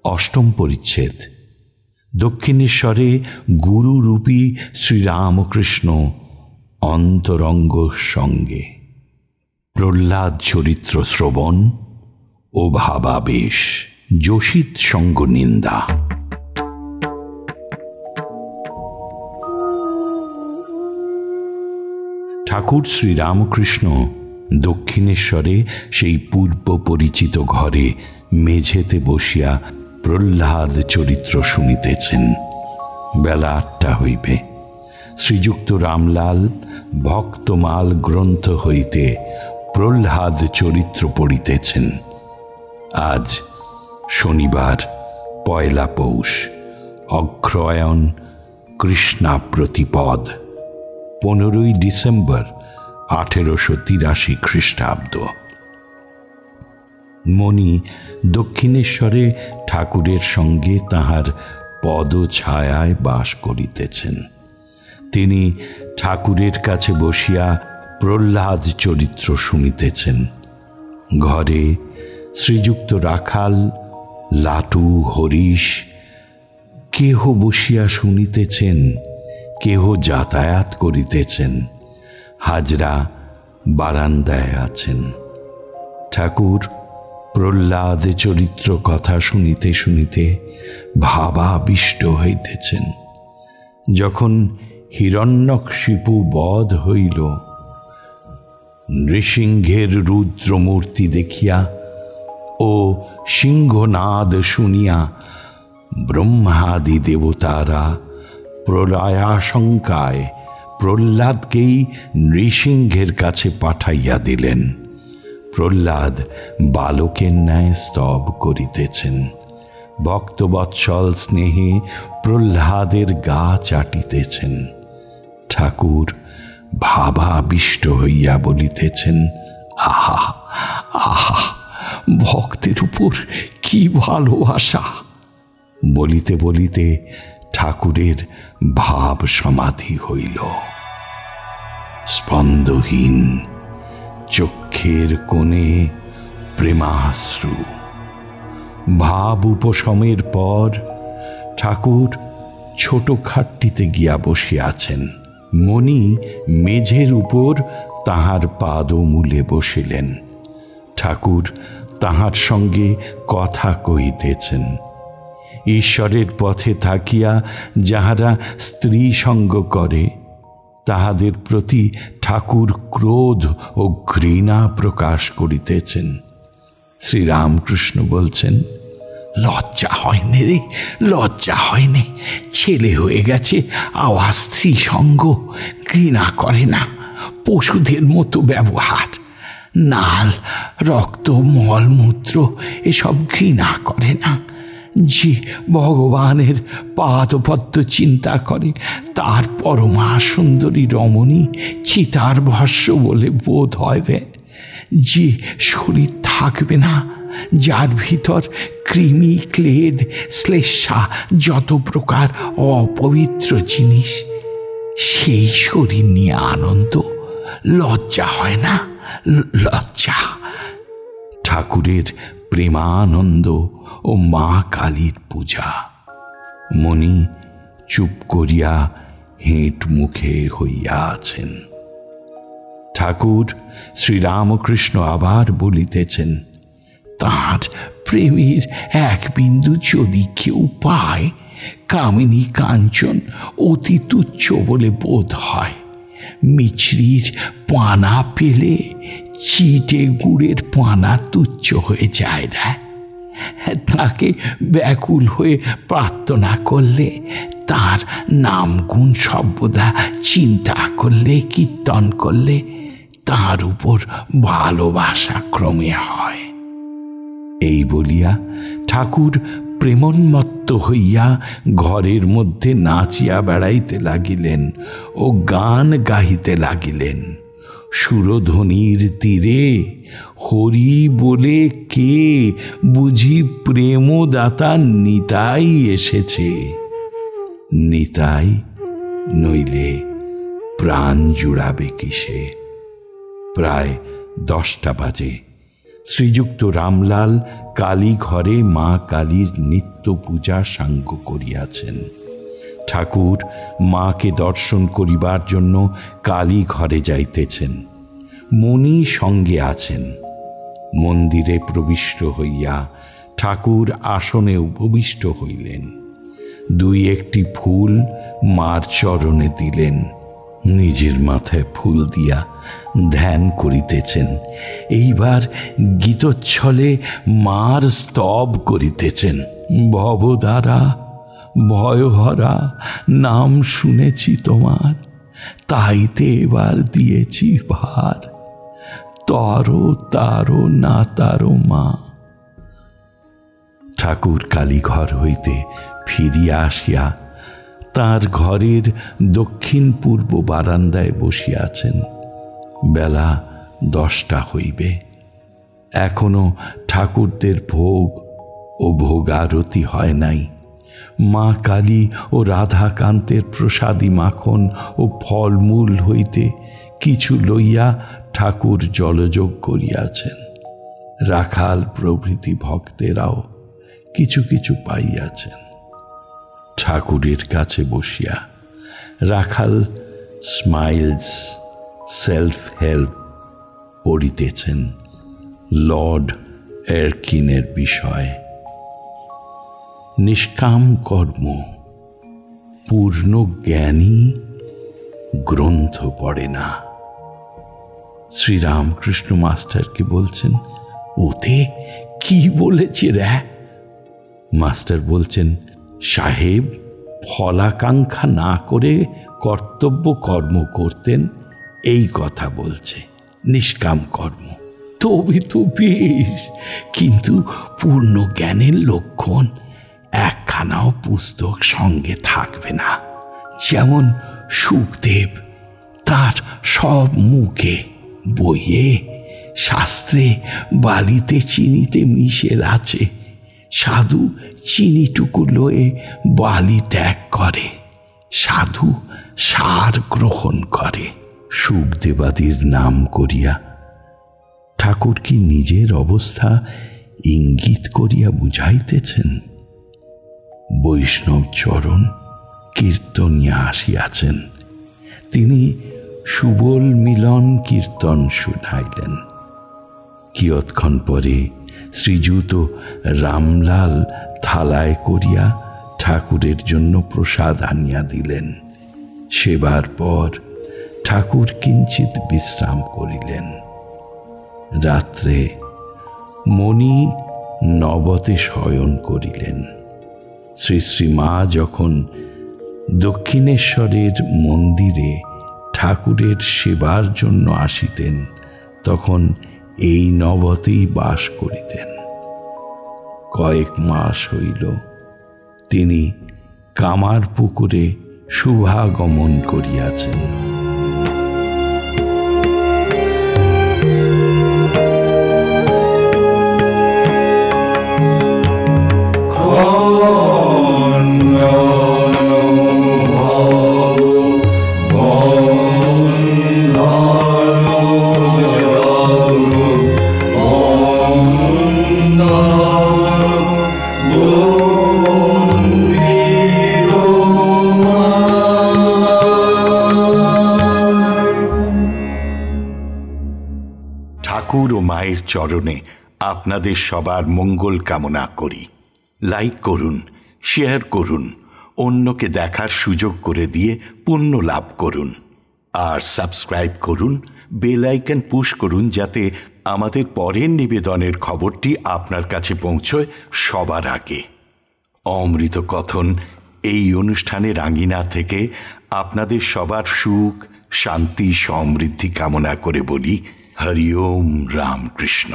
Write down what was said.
অষ্টম পরিচ্ছেদ। দক্ষিণেশ্বরে গুরুরূপী শ্রীরামকৃষ্ণ অন্তরঙ্গ সঙ্গে প্রহ্লাদ চরিত্র শ্রবণ ও ভাবাবেশ, যোশিত সঙ্গ নিন্দা। ঠাকুর শ্রীরামকৃষ্ণ দক্ষিণেশ্বরে সেই পূর্ব পরিচিত ঘরে মেঝেতে বসিয়া প্রহ্লাদ চরিত্র শুনিতেছেন। বেলা 8টা হইবে। শ্রীযুক্ত রামলাল ভক্তমাল গ্রন্থ হইতে প্রহ্লাদ চরিত্র পড়িতেছেন। আজ শনিবার, 1 পৌষ, অগ্রহায়ণ কৃষ্ণা প্রতিপদ, 15 ডিসেম্বর 1883 খ্রিস্টাব্দ। মণি দক্ষিণেশ্বরে ঠাকুরের সঙ্গে তাহার পদছায়ায় বাস করিতেছেন। তিনি ঠাকুরের কাছে বসিয়া প্রহ্লাদ চরিত্র শুনিতেছেন। ঘরে শ্রীযুক্ত রাখাল, লাটু, হরিশ কেহ বসিয়া শুনিতেছেন, কেহ যাতায়াত করিতেছেন, হাজরা বারান্দায় আছেন। ঠাকুর প্রহ্লাদ চরিত্র কথা শুনিতে শুনিতে ভাবাবিষ্ট হইতেছেন। যখন হিরণ্যকশিপু বধ হইল, নৃসিংহের রুদ্রমূর্তি দেখিয়া ও সিংহনাদ শুনিয়া ব্রহ্মাদি দেবতারা প্রলয়াশঙ্কায় প্রহ্লাদকেই নৃসিংহের কাছে পাঠাইয়া দিলেন। প্রহ্লাদ বালকের ন্যায় স্তব করিতেছেন। ভক্তবৎসল স্নেহে প্রহ্লাদের গা চাটিতেছেন। ঠাকুর ভাবাবিষ্ট হইয়া বলিতেছেন, আহা আহা, ভক্তের উপর কি ভালোবাসা। বলিতে বলিতে ঠাকুরের ভাব সমাধি হইল। স্পন্দহীন চক্ষের কোণে প্রেমাশ্রু। ভাব উপশমের পর ঠাকুর ছোট খাটটিতে গিয়া বসিয়াছেন। মণি মেঝের উপর তাহার পাদমূলে বসিলেন। ঠাকুর তাহার সঙ্গে কথা কহিতেছেন। ঈশ্বরের পথে থাকিয়া যাহারা স্ত্রী সঙ্গ করে, তাহাদের প্রতি ঠাকুর ক্রোধ ও ঘৃণা প্রকাশ করিতেছেন। শ্রীরামকৃষ্ণ বলছেন, লজ্জা হয়নি রে, লজ্জা হয়নি। ছেলে হয়ে গেছে, আবার স্ত্রী সঙ্গ, ঘৃণা করে না। পশুদের মতো ব্যবহার, নাল, রক্ত, মলমূত্র এসব ঘৃণা করে না। যে ভগবানের পাদপদ্ম চিন্তা করে, তার পরমা সুন্দরী রমণী চিতার ভস্য বলে বোধ হয় রে। যে শরীর থাকবে না, যার ভিতর কৃমি, ক্লেদ, শ্লেষা, যত প্রকার অপবিত্র জিনিস, সেই শরীর নিয়ে আনন্দ। লজ্জা হয় না, লজ্জা। ঠাকুরের প্রেমানন্দ ও মা কালীর পূজা। মণি চুপ করিয়া হেঁট মুখে হইয়া আছেন। ঠাকুর শ্রীরামকৃষ্ণ আবার বলিতেছেন, তাঁর প্রেমের এক বিন্দু যদি কেউ পায়, কামিনী কাঞ্চন অতি তুচ্ছ বলে বোধ হয়। মিছরির পানা পেলে চিটে গুড়ের পানা তুচ্ছ হয়ে যায় না। তাকে ব্যাকুল হয়ে প্রার্থনা করলে, তার নাম গুণ সর্বদা চিন্তা করলে, কীর্তন করলে, তার উপর ভালোবাসা ক্রমে হয়। এই বলিয়া ঠাকুর প্রেমোন্মত্ত হইয়া ঘরের মধ্যে নাচিয়া বেড়াইতে লাগিলেন ও গান গাহিতে লাগিলেন। সুরধ্বনির তীরে হরি বলে কে বুঝি প্রেমদাতা নিতাই এসেছে। নিতাই নইলে প্রাণ জুড়াবে কিসে। প্রায় 10টা বাজে। শ্রীযুক্ত রামলাল কালী ঘরে মা কালীর নিত্য পূজা সাঙ্গ করিয়াছেন। ঠাকুর মাকে দর্শন করিবার জন্য কালী ঘরে যাইতেছেন। মণি সঙ্গে আছেন। মন্দিরে প্রবিষ্ট হইয়া ঠাকুর আসনে উপবিষ্ট হইলেন। 2-1টি ফুল মার চরণে দিলেন। নিজের মাথায় ফুল দিয়া ধ্যান করিতেছেন। এইবার গীতচ্ছলে মার স্তব করিতেছেন। ভবদ্বারা ভয়হরা নাম শুনেছি তোমার, তাইতে এবার দিয়েছি ভার, তরো তারো না তারো মা। ঠাকুর কালীঘর হইতে ফিরিয়া আসিয়া তার ঘরের দক্ষিণ পূর্ব বারান্দায় বসিয়াছেন। বেলা 10টা হইবে। এখনো ঠাকুরদের ভোগ ও ভোগারতি হয় নাই। মা কালী ও রাধাকান্তের প্রসাদী মাখন ও ফলমূল হইতে কিছু লইয়া ঠাকুর জলযোগ করিয়াছেন। রাখাল প্রভৃতি ভক্তেরাও কিছু কিছু পাইয়াছেন। ঠাকুরের কাছে বসিয়া রাখাল স্মাইলস সেলফ হেল্প পড়িতেছেন লর্ড এরকিনের বিষয়। নিষ্কাম কর্ম পূর্ণ জ্ঞানী গ্রন্থ পড়ে না। শ্রীরামকৃষ্ণ মাস্টারকে বলছেন, ওতে কি বলেছে রে? মাস্টার বলছেন, সাহেব ফলাকাঙ্ক্ষা না করে কর্তব্য কর্ম করতেন, এই কথা বলছে, নিষ্কাম কর্ম। তবে তো বেশ, কিন্তু পূর্ণ জ্ঞানের লক্ষণ একখানাও পুস্তক সঙ্গে থাকবে না। যেমন সুখদেব, তার সব মুখে বইয়ে শাস্ত্রে বালিতে চিনিতে মিশেল আছে। সাধু চিনিটুকু লয়ে বালি ত্যাগ করে, সাধু সার গ্রহণ করে। সুখদেবাদির নাম করিয়া ঠাকুর কি নিজের অবস্থা ইঙ্গিত করিয়া বুঝাইতেছেন? বৈষ্ণব চরণ কীর্তনিয়া আসিয়াছেন। তিনি সুবল মিলন কীর্তন শুনাইলেন। কিয়ৎক্ষণ পরে শ্রীযুত রামলাল থালায় করিয়া ঠাকুরের জন্য প্রসাদ আনিয়া দিলেন। সেবার পর ঠাকুর কিঞ্চিত বিশ্রাম করিলেন। রাত্রে মণি নবতে শয়ন করিলেন। শ্রী শ্রী মা যখন দক্ষিণেশ্বরের মন্দিরে ঠাকুরের সেবার জন্য আসিতেন, তখন এই নবতেই বাস করিতেন। কয়েক মাস হইল তিনি কামারপুকুরে শুভাগমন করিয়াছেন। ঠাকুর ও মায়ের চরণে আপনাদের সবার মঙ্গল কামনা করি। লাইক করুন, শেয়ার করুন, অন্যকে দেখার সুযোগ করে দিয়ে পুণ্য লাভ করুন। আর সাবস্ক্রাইব করুন, বেল আইকন পুশ করুন, যাতে আমাদের পরের নিবেদনের খবরটি আপনার কাছে পৌঁছয় সবার আগে। অমৃত কথন এই অনুষ্ঠানের আঙ্গিনা থেকে আপনাদের সবার সুখ, শান্তি, সমৃদ্ধি কামনা করে বলি, হরি ওম রামকৃষ্ণ।